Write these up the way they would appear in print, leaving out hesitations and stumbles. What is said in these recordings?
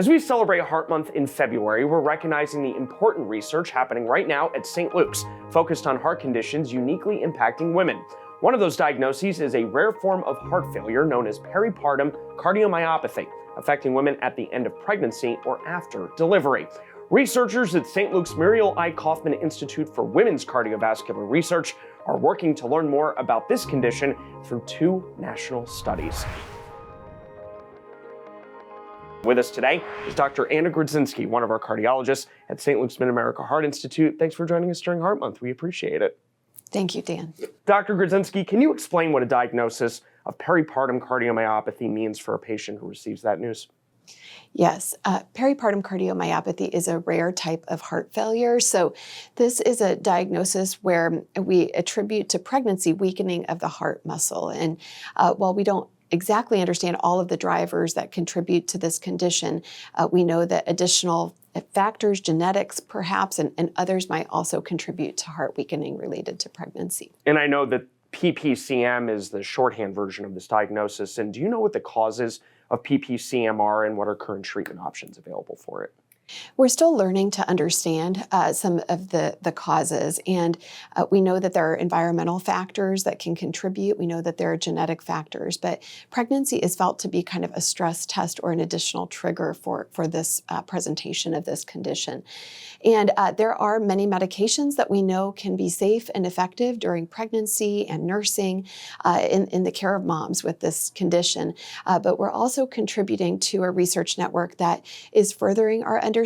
As we celebrate Heart Month in February, we're recognizing the important research happening right now at St. Luke's, focused on heart conditions uniquely impacting women. One of those diagnoses is a rare form of heart failure known as peripartum cardiomyopathy, affecting women at the end of pregnancy or after delivery. Researchers at St. Luke's Muriel I. Kaufman Institute for Women's Cardiovascular Research are working to learn more about this condition through 2 national studies. With us today is Dr. Anna Grodzinski, one of our cardiologists at St. Luke's Mid-America Heart Institute. Thanks for joining us during Heart Month. We appreciate it. Thank you, Dan. Dr. Grodzinski, can you explain what a diagnosis of peripartum cardiomyopathy means for a patient who receives that news? Yes, peripartum cardiomyopathy is a rare type of heart failure. So this is a diagnosis where we attribute to pregnancy weakening of the heart muscle. And while we don't exactly understand all of the drivers that contribute to this condition, we know that additional factors, genetics perhaps, and others might also contribute to heart weakening related to pregnancy. And I know that PPCM is the shorthand version of this diagnosis. And do you know what the causes of PPCM are and what are current treatment options available for it? We're still learning to understand some of the causes, and we know that there are environmental factors that can contribute. We know that there are genetic factors, but pregnancy is felt to be kind of a stress test or an additional trigger for this presentation of this condition. And there are many medications that we know can be safe and effective during pregnancy and nursing in the care of moms with this condition. But we're also contributing to a research network that is furthering our understanding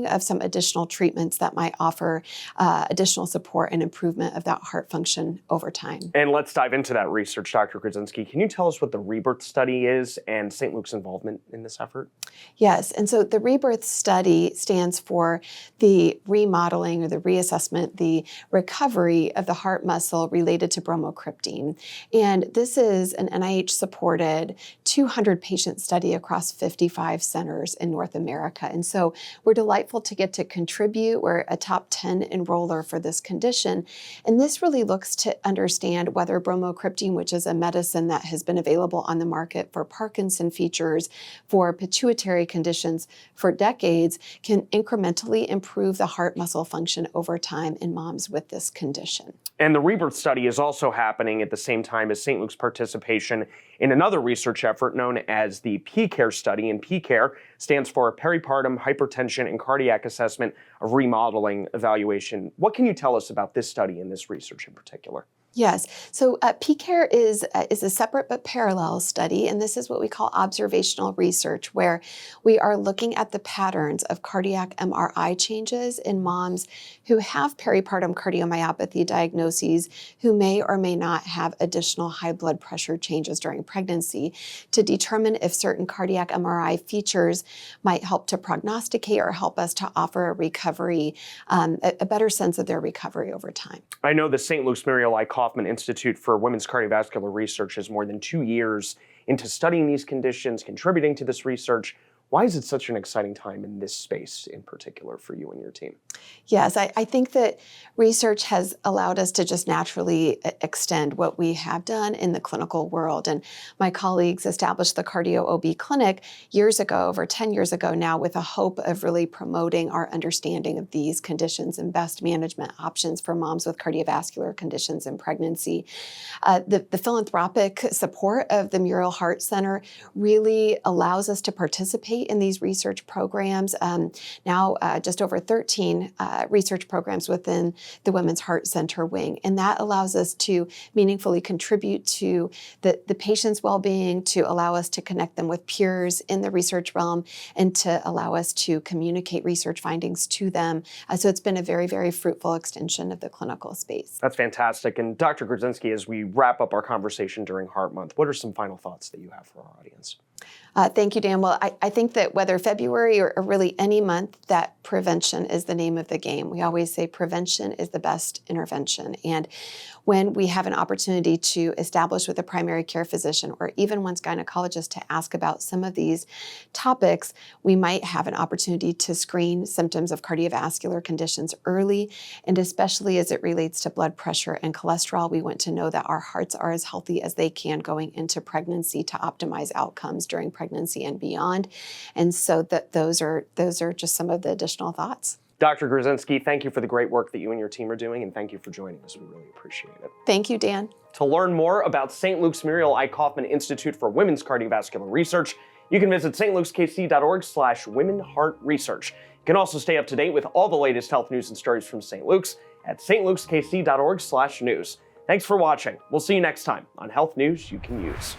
of some additional treatments that might offer additional support and improvement of that heart function over time. And let's dive into that research, Dr. Grodzinski. Can you tell us what the Rebirth study is and St. Luke's involvement in this effort? Yes, and so the Rebirth study stands for the remodeling or the reassessment, the recovery of the heart muscle related to bromocriptine. And this is an NIH-supported 200-patient study across 55 centers in North America. And so we're delightful to get to contribute. We're a top 10 enroller for this condition. And this really looks to understand whether bromocriptine, which is a medicine that has been available on the market for Parkinson features, for pituitary conditions for decades, can incrementally improve the heart muscle function over time in moms with this condition. And the Rebirth study is also happening at the same time as St. Luke's participation in another research effort known as the PCARE study. And PCARE stands for Peripartum Hypertension and Cardiac Assessment of Remodeling Evaluation. What can you tell us about this study and this research in particular? Yes, so PCARE is a separate but parallel study, and this is what we call observational research, where we are looking at the patterns of cardiac MRI changes in moms who have peripartum cardiomyopathy diagnoses, who may or may not have additional high blood pressure changes during pregnancy, to determine if certain cardiac MRI features might help to prognosticate or help us to offer a recovery, a better sense of their recovery over time. I know the St. Luke's Muriel I. Kaufman Institute for Women's Cardiovascular Research is more than 2 years into studying these conditions, contributing to this research. Why is it such an exciting time in this space in particular for you and your team? Yes, I think that research has allowed us to just naturally extend what we have done in the clinical world. And my colleagues established the Cardio OB Clinic years ago, over 10 years ago now, with a hope of really promoting our understanding of these conditions and best management options for moms with cardiovascular conditions in pregnancy. The philanthropic support of the Muriel Heart Center really allows us to participate in these research programs. Now just over 13 research programs within the Women's Heart Center wing. And that allows us to meaningfully contribute to the patient's well-being, to allow us to connect them with peers in the research realm, and to allow us to communicate research findings to them. So it's been a very, very fruitful extension of the clinical space. That's fantastic. And Dr. Grodzinski, as we wrap up our conversation during Heart Month, what are some final thoughts that you have for our audience? Thank you, Dan. Well, I think that whether February or really any month, that prevention is the name of the game. We always say prevention is the best intervention. And when we have an opportunity to establish with a primary care physician or even one's gynecologist to ask about some of these topics, we might have an opportunity to screen symptoms of cardiovascular conditions early, and especially as it relates to blood pressure and cholesterol, we want to know that our hearts are as healthy as they can going into pregnancy to optimize outcomes during pregnancy and beyond. And so those are just some of the additional thoughts. Dr. Grzinski, thank you for the great work that you and your team are doing, and thank you for joining us. We really appreciate it. Thank you, Dan. To learn more about St. Luke's Muriel I. Kaufman Institute for Women's Cardiovascular Research, you can visit stlukeskc.org/womenheartresearch. You can also stay up to date with all the latest health news and stories from St. Luke's at stlukeskc.org/news. Thanks for watching. We'll see you next time on Health News You Can Use.